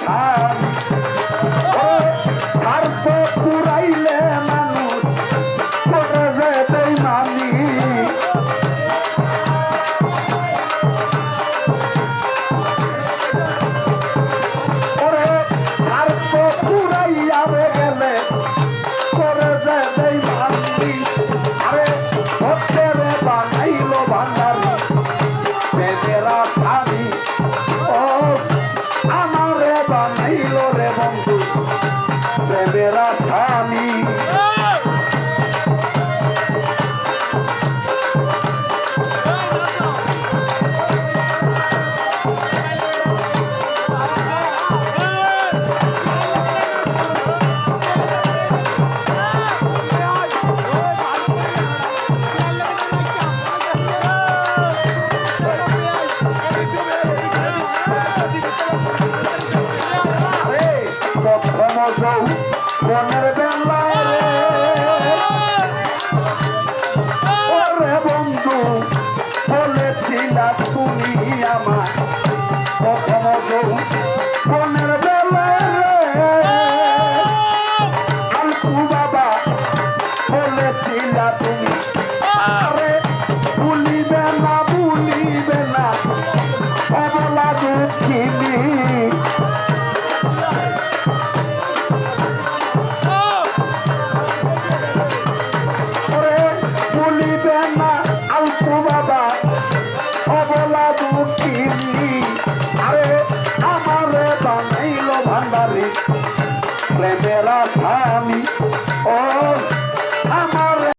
স্বামী স্বার্থ পুরাইলে মানুষ করে যে বেইমানি ওরে স্বার্থ পুরাইয়া গেলে করে যে বেইমানি আরে ভক্তের বানাইলো ভান্ডারি বেদেরা স্বামী ও আমারে বানাইলো রে বন্ধু বেদেরা স্বামী প্রথম মনের